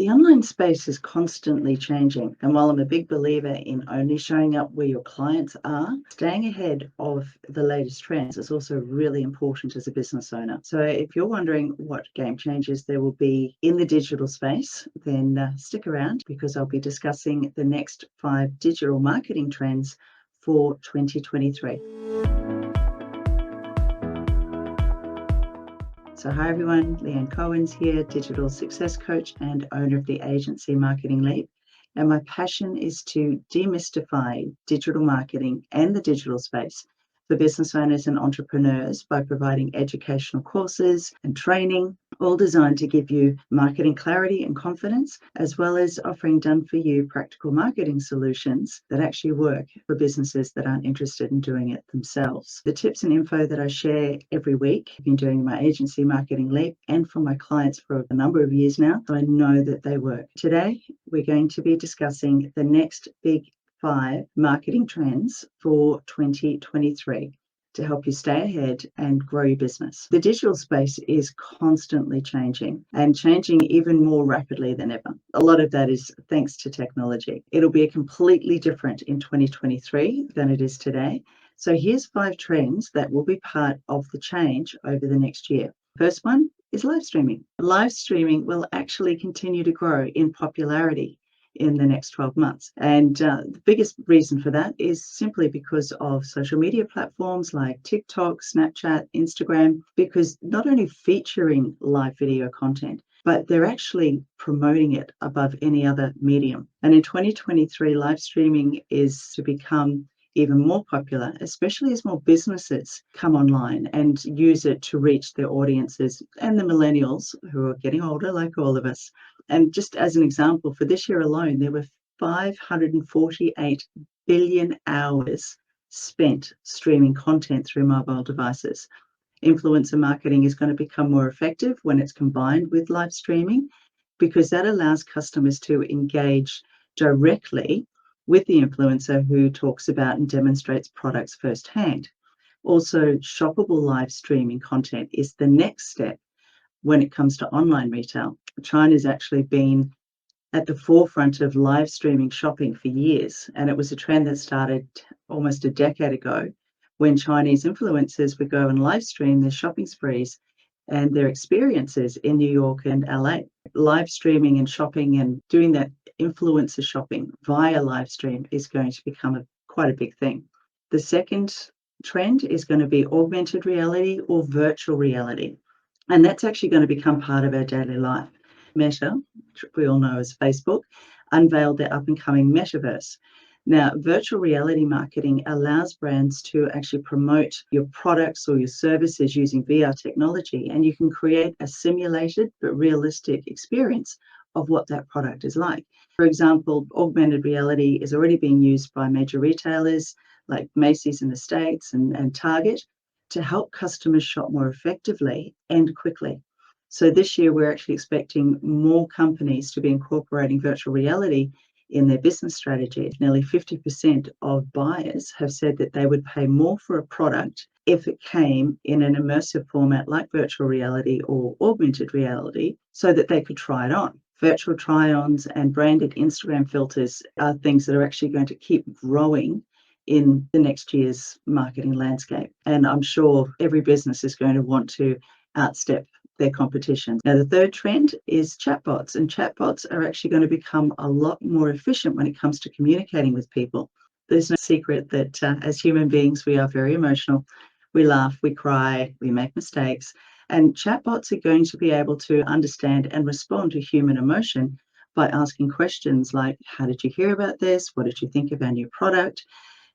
The online space is constantly changing, and while I'm a big believer in only showing up where your clients are, staying ahead of the latest trends is also really important as a business owner. So if you're wondering what game changes there will be in the digital space, then stick around because I'll be discussing the next 5 digital marketing trends for 2023. So hi everyone, Leanne Cohen's here, digital success coach and owner of the agency Marketing Leap. And my passion is to demystify digital marketing and the digital space for business owners and entrepreneurs by providing educational courses and training, all designed to give you marketing clarity and confidence, as well as offering done-for-you practical marketing solutions that actually work for businesses that aren't interested in doing it themselves. The tips and info that I share every week, I've been doing my agency Marketing Leap and for my clients for a number of years now, so I know that they work. Today, we're going to be discussing the next big 5 marketing trends for 2023 to help you stay ahead and grow your business. The digital space is constantly changing and changing even more rapidly than ever. A lot of that is thanks to technology. It'll be completely different in 2023 than it is today. So here's 5 trends that will be part of the change over the next year. First one is live streaming. Live streaming will actually continue to grow in popularity in the next 12 months. And the biggest reason for that is simply because of social media platforms like TikTok, Snapchat, Instagram, because not only featuring live video content, but they're actually promoting it above any other medium. And in 2023, live streaming is to become even more popular, especially as more businesses come online and use it to reach their audiences and the millennials who are getting older like all of us. And just as an example, for this year alone, there were 548 billion hours spent streaming content through mobile devices. Influencer marketing is going to become more effective when it's combined with live streaming because that allows customers to engage directly with the influencer who talks about and demonstrates products firsthand. Also, shoppable live streaming content is the next step when it comes to online retail. China's actually been at the forefront of live streaming shopping for years, and it was a trend that started almost a decade ago when Chinese influencers would go and live stream their shopping sprees and their experiences in New York and LA. Live streaming and shopping and doing that influencer shopping via live stream is going to become quite a big thing. The second trend is going to be augmented reality or virtual reality. And that's actually going to become part of our daily life. Meta, which we all know as Facebook, unveiled their up-and-coming metaverse. Now, virtual reality marketing allows brands to actually promote your products or your services using VR technology, and you can create a simulated but realistic experience of what that product is like. For example, augmented reality is already being used by major retailers like Macy's in the States and Target to help customers shop more effectively and quickly. So this year, we're actually expecting more companies to be incorporating virtual reality in their business strategy. Nearly 50% of buyers have said that they would pay more for a product if it came in an immersive format like virtual reality or augmented reality so that they could try it on. Virtual try-ons and branded Instagram filters are things that are actually going to keep growing in the next year's marketing landscape. And I'm sure every business is going to want to outstep their competition. Now, the third trend is chatbots, and chatbots are actually going to become a lot more efficient when it comes to communicating with people. There's no secret that as human beings, we are very emotional. We laugh, we cry, we make mistakes, and chatbots are going to be able to understand and respond to human emotion by asking questions like, how did you hear about this? What did you think of our new product?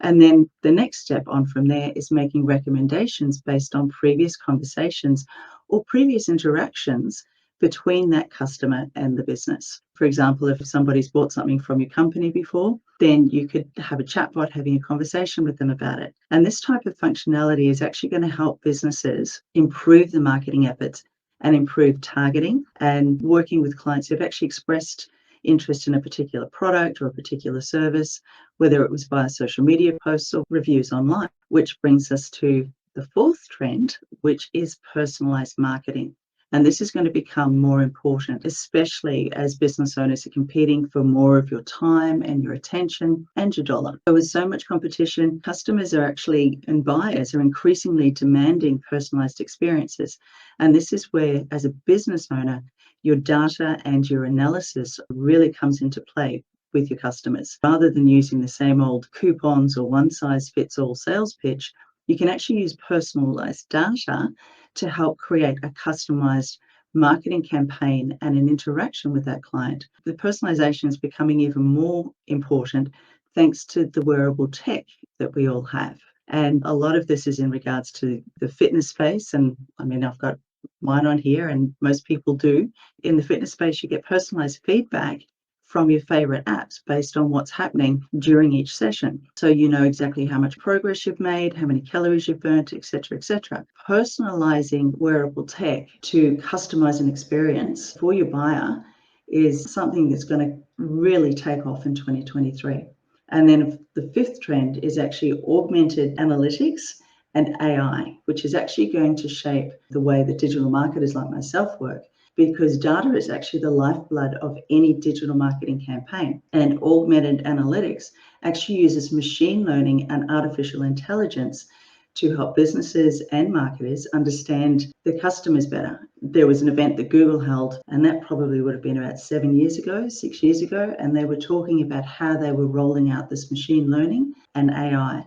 And then the next step on from there is making recommendations based on previous conversations or previous interactions between that customer and the business. For example, if somebody's bought something from your company before, then you could have a chatbot having a conversation with them about it. And this type of functionality is actually going to help businesses improve the marketing efforts and improve targeting and working with clients who've actually expressed interest in a particular product or a particular service, whether it was via social media posts or reviews online, which brings us to the fourth trend, which is personalized marketing. And this is going to become more important, especially as business owners are competing for more of your time and your attention and your dollar. So with so much competition, customers are actually, and buyers are increasingly demanding personalized experiences. And this is where, as a business owner, your data and your analysis really comes into play with your customers. Rather than using the same old coupons or one-size-fits-all sales pitch, you can actually use personalized data to help create a customized marketing campaign and an interaction with that client. The personalization is becoming even more important thanks to the wearable tech that we all have. And a lot of this is in regards to the fitness space. And I mean, I've got mine on here, and most people do. In the fitness space, you get personalized feedback from your favorite apps based on what's happening during each session. So you know exactly how much progress you've made, how many calories you've burnt, etc., etc. Personalizing wearable tech to customize an experience for your buyer is something that's going to really take off in 2023. And then the fifth trend is actually augmented analytics and AI, which is actually going to shape the way that digital marketers like myself work, because data is actually the lifeblood of any digital marketing campaign. And augmented analytics actually uses machine learning and artificial intelligence to help businesses and marketers understand the customers better. There was an event that Google held, and that probably would have been about 7 years ago, 6 years ago, and they were talking about how they were rolling out this machine learning and AI.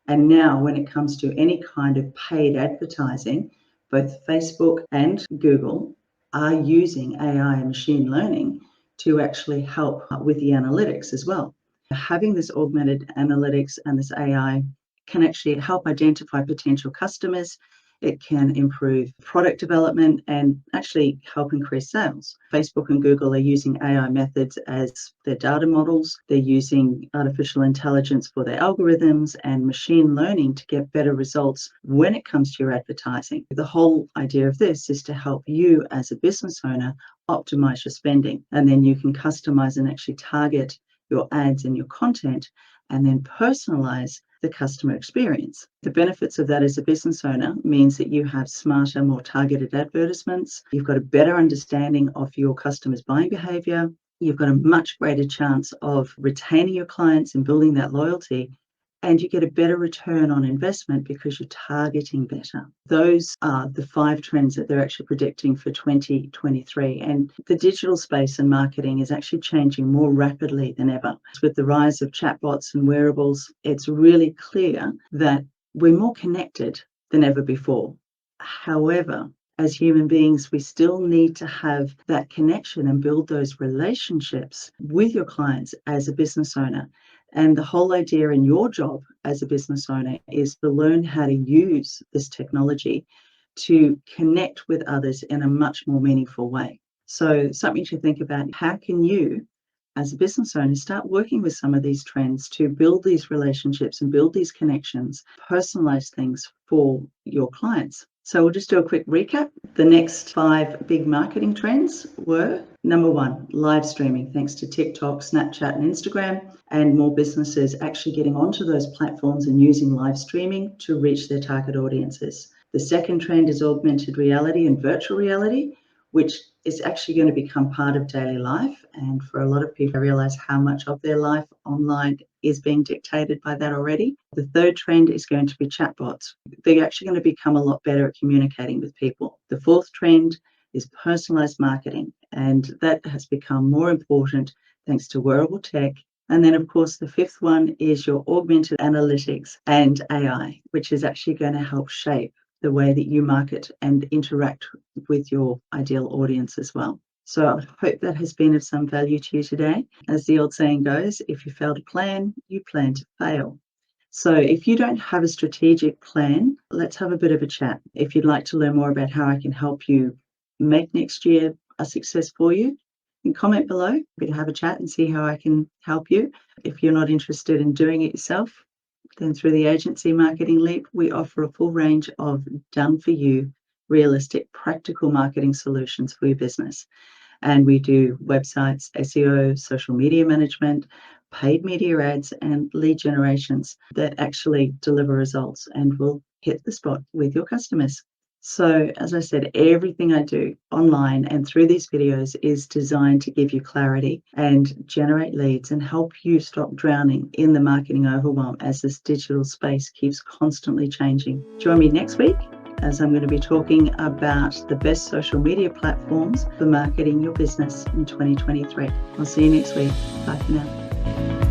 And now when it comes to any kind of paid advertising, both Facebook and Google are using AI and machine learning to actually help with the analytics as well. Having this augmented analytics and this AI can actually help identify potential customers. It can improve product development and actually help increase sales. Facebook and Google are using AI methods as their data models. They're using artificial intelligence for their algorithms and machine learning to get better results when it comes to your advertising. The whole idea of this is to help you as a business owner optimize your spending, and then you can customize and actually target your ads and your content and then personalize the customer experience. The benefits of that as a business owner means that you have smarter, more targeted advertisements. You've got a better understanding of your customers' buying behavior. You've got a much greater chance of retaining your clients and building that loyalty. And you get a better return on investment because you're targeting better. Those are the 5 trends that they're actually predicting for 2023. And the digital space and marketing is actually changing more rapidly than ever. With the rise of chatbots and wearables, it's really clear that we're more connected than ever before. However, as human beings, we still need to have that connection and build those relationships with your clients as a business owner. And the whole idea in your job as a business owner is to learn how to use this technology to connect with others in a much more meaningful way. So something to think about, how can you as a business owner start working with some of these trends to build these relationships and build these connections, personalize things for your clients. So we'll just do a quick recap. The next 5 big marketing trends were: number 1, live streaming, thanks to TikTok, Snapchat, and Instagram, and more businesses actually getting onto those platforms and using live streaming to reach their target audiences. The second trend is augmented reality and virtual reality, which is actually going to become part of daily life. And for a lot of people, I realize how much of their life online is being dictated by that already. The third trend is going to be chatbots. They're actually going to become a lot better at communicating with people. The fourth trend is personalized marketing, and that has become more important thanks to wearable tech. And then, of course, the fifth one is your augmented analytics and AI, which is actually going to help shape the way that you market and interact with your ideal audience as well. So I hope that has been of some value to you today. As the old saying goes, if you fail to plan, you plan to fail. So if you don't have a strategic plan, let's have a bit of a chat. If you'd like to learn more about how I can help you make next year a success for you, you can comment below. We can have a chat and see how I can help you. If you're not interested in doing it yourself, then through the Agency Marketing Leap, we offer a full range of done-for-you, realistic, practical marketing solutions for your business. And we do websites, SEO, social media management, paid media ads, and lead generations that actually deliver results and will hit the spot with your customers. So, as I said, everything I do online and through these videos is designed to give you clarity and generate leads and help you stop drowning in the marketing overwhelm as this digital space keeps constantly changing. Join me next week as I'm going to be talking about the best social media platforms for marketing your business in 2023. I'll see you next week. Bye for now.